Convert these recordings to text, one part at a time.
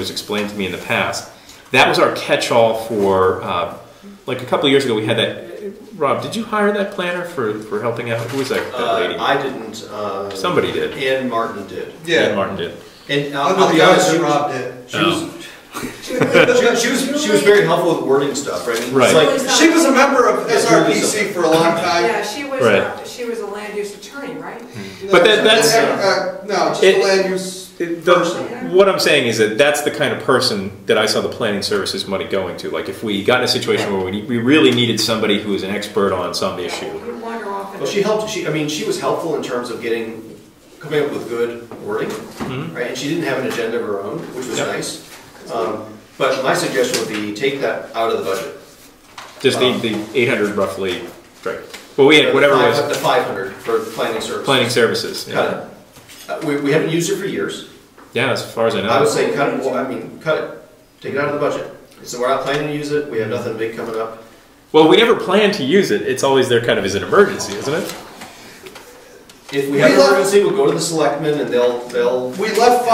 was explained to me in the past. That was our catch-all for, like a couple of years ago we had that. Rob, did you hire that planner for helping out? Who was that lady? I didn't. Somebody did. Ann Martin did. Yeah. Ann Martin did. And I'll be honest, Rob did. She was very helpful with wording stuff, right? Right. Like, she was a member of SRPC for a long time. Yeah, she was a land use attorney, right? But that's no, just a land use person. What I'm saying is that that's the kind of person that I saw the planning services money going to. Like if we got in a situation where we really needed somebody who was an expert on some issue. Well, she helped. I mean, she was helpful in terms of coming up with good wording, right? And she didn't have an agenda of her own, which was nice. But my suggestion would be take that out of the budget. Just the 800 roughly, right? Well, we had whatever it was. The 500 for planning services. Planning services. Cut it. We haven't used it for years. Yeah, as far as I know. I would say cut it. Well, I mean, cut it. Take it out of the budget. So we're not planning to use it. We have nothing big coming up. Well, we never plan to use it. It's always there kind of as an emergency, isn't it? If we have an emergency, we'll go to the selectmen and they'll. We left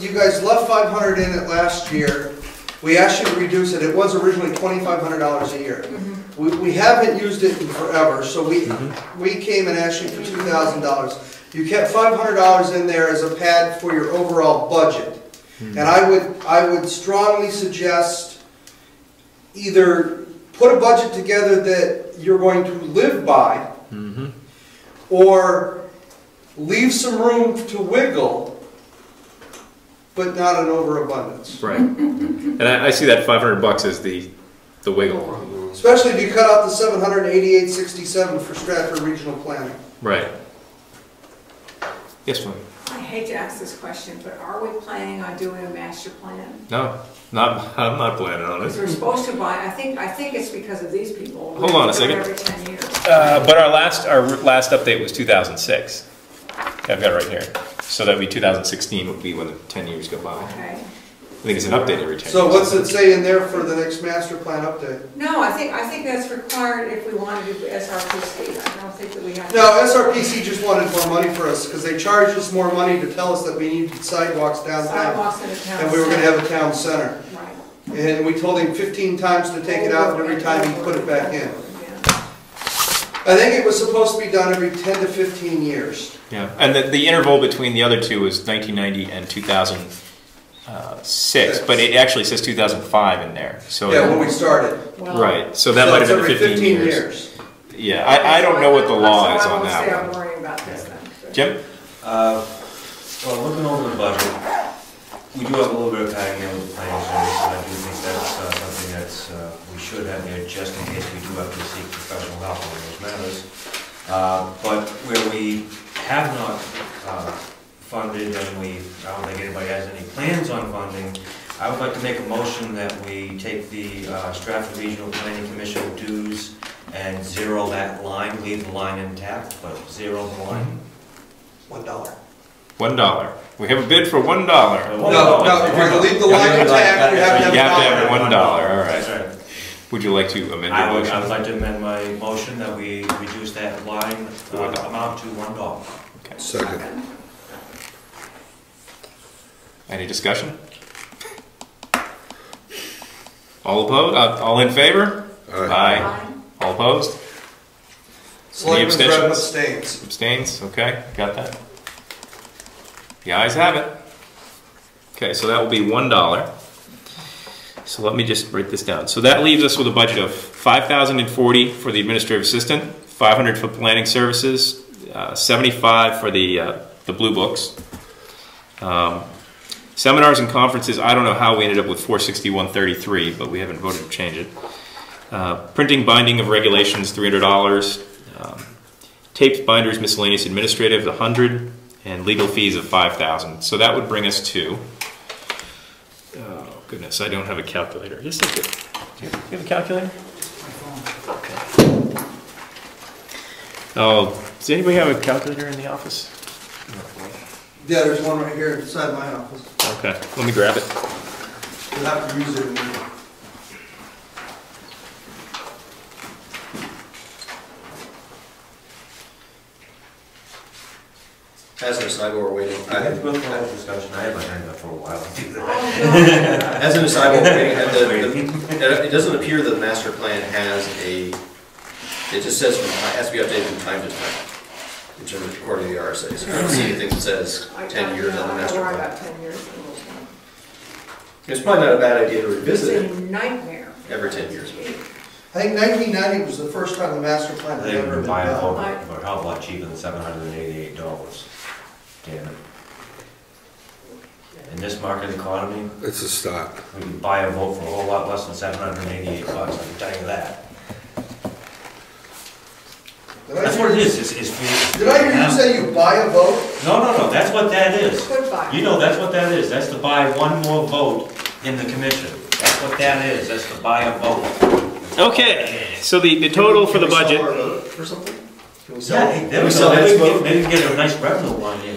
you guys left 500 in it last year. We asked you to reduce it. It was originally $2,500 a year. We haven't used it in forever, so we came and asked you for $2,000. You kept $500 in there as a pad for your overall budget. And I would strongly suggest either put a budget together that you're going to live by, or leave some room to wiggle, but not an overabundance. Right. And I see that $500 as the wiggle. Especially if you cut out the $788.67 for Stratford Regional Planning. Right. Yes, ma'am. I hate to ask this question, but are we planning on doing a master plan? No, I'm not planning on Because it. we're supposed to buy. I think it's because of these people. Hold on a second. Every 10 years. But our last update was 2006. I've got it right here. So that would be 2016 would be when the 10 years go by. Okay. I think it's an update every 10 years. So what's it say in there for the next master plan update? No, I think that's required if we want to do SRPC. I don't think that we have. No, SRPC just wanted more money for us because they charged us more money to tell us that we needed sidewalks downtown. Sidewalks in the town and we were going to have a town center. Right. And we told him 15 times to take it out, and every time he put it back in. I think it was supposed to be done every 10 to 15 years. Yeah, and the interval between the other two was 1990 and 2006, but it actually says 2005 in there. So yeah, when we started. Well, right, so that might have been every 15 years. Yeah, I don't know what the law is on that I'm one. worrying about this then. Jim? Well, looking over the budget, we do have a little bit of padding in with the planning service, and I do think that's something that's we should have there just in case we do have to seek professional help on those matters. But where we have not funded, and I don't think anybody has any plans on funding, I would like to make a motion that we take the Stratford Regional Planning Commission dues and zero that line, leave the line intact, but zero the line. $1. $1. We have a bid for $1. No, if you're going to leave the line intact, you have to have $1. All right. That's right. Would you like to amend your motion? I would like to amend my motion that we reduce that line amount to $1. Okay. Second. Any discussion? All opposed? All in favor? Aye. All opposed? Selectman abstentions? abstains. Abstains? Okay, got that. The ayes have it. Okay, so that will be $1. So let me just write this down. So that leaves us with a budget of $5,040 for the administrative assistant, $500 for planning services, $75 for the blue books. Seminars and conferences, I don't know how we ended up with $461.33, but we haven't voted to change it. Printing, binding of regulations, $300. Tapes, binders, miscellaneous administrative, $100, and legal fees of $5,000. So that would bring us to. Oh goodness, I don't have a calculator. Yes, I do. Do you have a calculator? Okay. Oh, does anybody have a calculator in the office? Yeah, there's one right here inside my office. Okay, let me grab it. You'll have to use it. As an aside, while we're waiting, Let's go through that discussion. I have my hand up for a while. as an aside, while we're waiting, it doesn't appear that the master plan has a, it just says it has to be updated from time to time, in terms of according to the RSA. So I don't see anything that says 10 years on the master I plan. got 10 years. It's probably not a bad idea to revisit It's it a nightmare. every 10 years. I think 1990 was the first time the master plan had They ever would been buy a vote done. for a hell of a lot cheaper than $788. Damn it. In this market economy, It's a start. we can buy a vote for a whole lot less than $788, I can tell you that. That's what it is, it's for... Did I hear you say you buy a vote? No, that's what that is. Goodbye. You know, that's what that is, that's to buy one more vote in the commission. That's what that is, that's to buy a vote. Okay, so the total for the budget, For something? Can we sell, Yeah, can we sell Ed's vote? maybe get a nice revenue line here.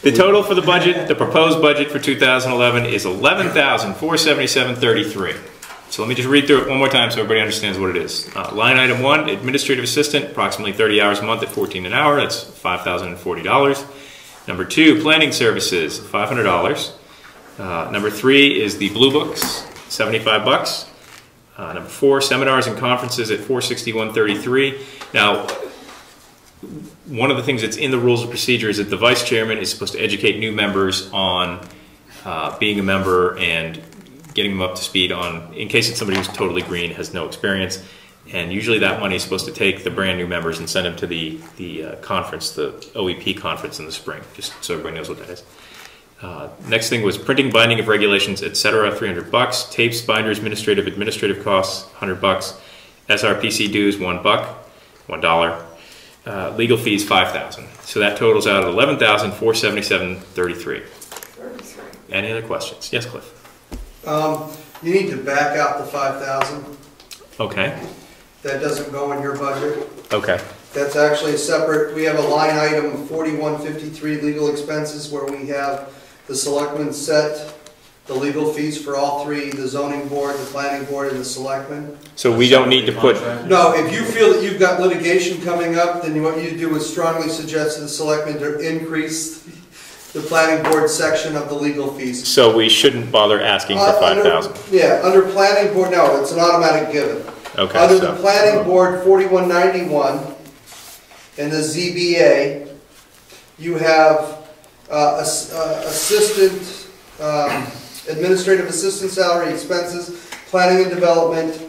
the total for the budget, the proposed budget for 2011 is $11,477.33. So let me just read through it one more time so everybody understands what it is. Line item 1, administrative assistant, approximately 30 hours a month at $14 an hour, that's $5,040. Number 2, planning services, $500. Number 3 is the blue books, $75. Number 4, seminars and conferences at $461.33. Now, one of the things that's in the rules of procedure is that the vice chairman is supposed to educate new members on being a member and getting them up to speed on, in case it's somebody who's totally green, has no experience. And usually that money is supposed to take the brand new members and send them to the conference, the OEP conference in the spring, just so everybody knows what that is. Next thing was printing, binding of regulations, etc., $300. Tapes, binders, administrative costs, $100. SRPC dues, $1. Legal fees, $5,000. So that totals out at $11,477.33. Any other questions? Yes, Cliff. You need to back out the 5,000. Okay. That doesn't go in your budget. Okay. That's actually a separate, we have a line item 4153 legal expenses where we have the selectmen set the legal fees for all three, the zoning board, the planning board, and the selectmen. So we don't need to put. No, if you feel that you've got litigation coming up, then what you do is strongly suggest to the selectmen to increase the planning board section of the legal fees. So we shouldn't bother asking for 5,000. Yeah, under planning board, no, it's an automatic given. Okay. Under the planning board 4191 and the ZBA, you have assistant, administrative assistant salary expenses, planning and development,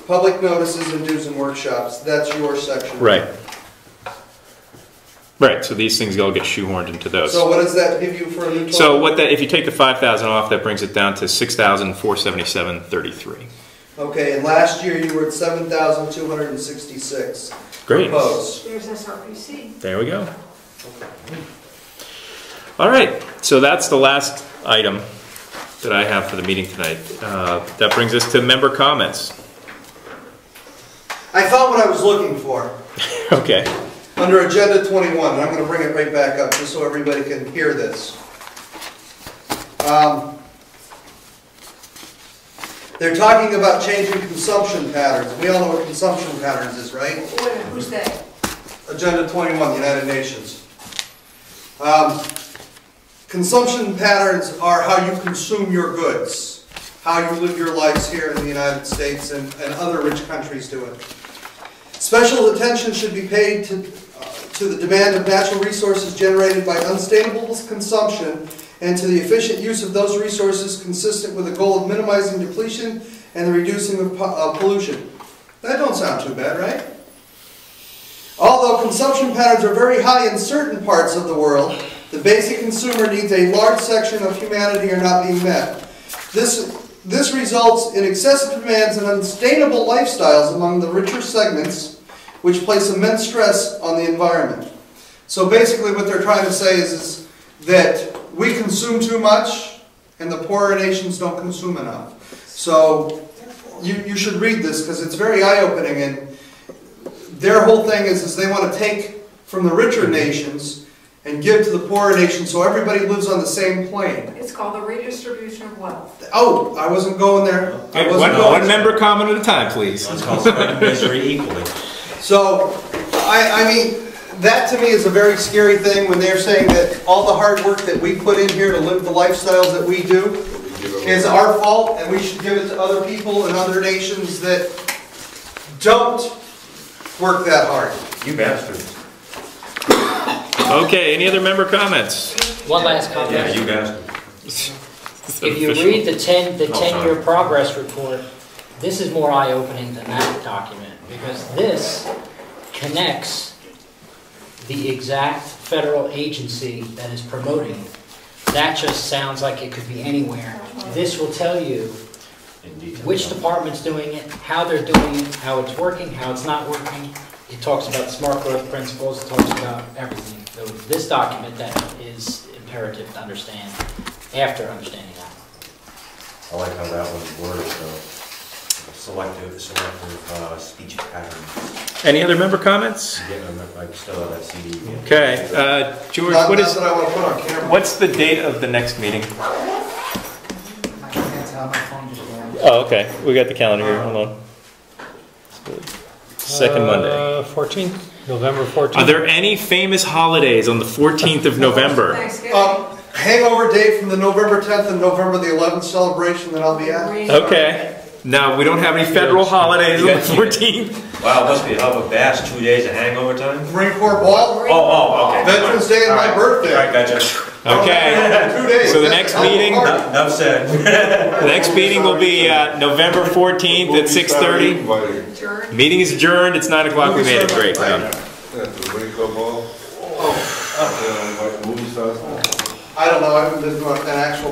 public notices and dues and workshops. That's your section. Right. Right. So these things all get shoehorned into those. So what does that give you for a new total? So what that, if you take the 5,000 off, that brings it down to 6,477.33. Okay, and last year you were at 7,266. Great. Proposed. There's SRPC. There we go. All right. So that's the last item that I have for the meeting tonight. That brings us to member comments. I found what I was looking for. Okay. Under Agenda 21, and I'm going to bring it right back up just so everybody can hear this. They're talking about changing consumption patterns. We all know what consumption patterns is, right? Who's that? Agenda 21, the United Nations. Consumption patterns are how you consume your goods, how you live your lives here in the United States and other rich countries do it. Special attention should be paid to the demand of natural resources generated by unsustainable consumption and to the efficient use of those resources consistent with the goal of minimizing depletion and the reducing of pollution. That don't sound too bad, right? Although consumption patterns are very high in certain parts of the world, the basic consumer needs a large section of humanity are not being met. This results in excessive demands and unsustainable lifestyles among the richer segments, which place immense stress on the environment. So basically what they're trying to say is that we consume too much and the poorer nations don't consume enough. So you should read this because it's very eye-opening, and their whole thing is they want to take from the richer nations and give to the poorer nations so everybody lives on the same plane. It's called the redistribution of wealth. Oh, I wasn't going there. Okay, one member comment at a time, please. Let's call spread the misery equally. So, I mean, that to me is a very scary thing when they're saying that all the hard work that we put in here to live the lifestyles that we do is our fault, and we should give it to other people in other nations that don't work that hard. You bastards. Okay, any other member comments? One last Yeah, comment. you bastards. If you read the 10-year progress report, this is more eye-opening than that document, because this connects the exact federal agency that is promoting it. That just sounds like it could be anywhere. This will tell you which department's doing it, how they're doing it, how it's working, how it's not working. It talks about smart growth principles, it talks about everything. So this document that is imperative to understand after understanding that. I like how that one's worded, though. Selective speech patterns. Any other member comments? Yeah, I still have that CD. Okay, George, Not what is, that I want to put on camera. what's the date of the next meeting? I can't tell, my phone just went. Oh, okay, we got the calendar here, hold on. Second Monday. 14th, November 14th. Are there any famous holidays on the 14th of November? Thanksgiving. Hangover day from the November 10th and November the 11th celebration that I'll be at. Okay. Now, we don't have any federal holidays on the 14th. Wow, it must be a hell of a bash, 2 days of hangover time? Marine Corps Ball, Oh, okay. Veterans Day and my birthday. All right, gotcha. Okay. 2 days. So the That's next a hell of a meeting- party. Enough said. The next meeting will be November 14th at 6:30. Adjourned. Meeting is adjourned, it's 9 o'clock, we made it, great. Right. Done. I don't know, I haven't been to an actual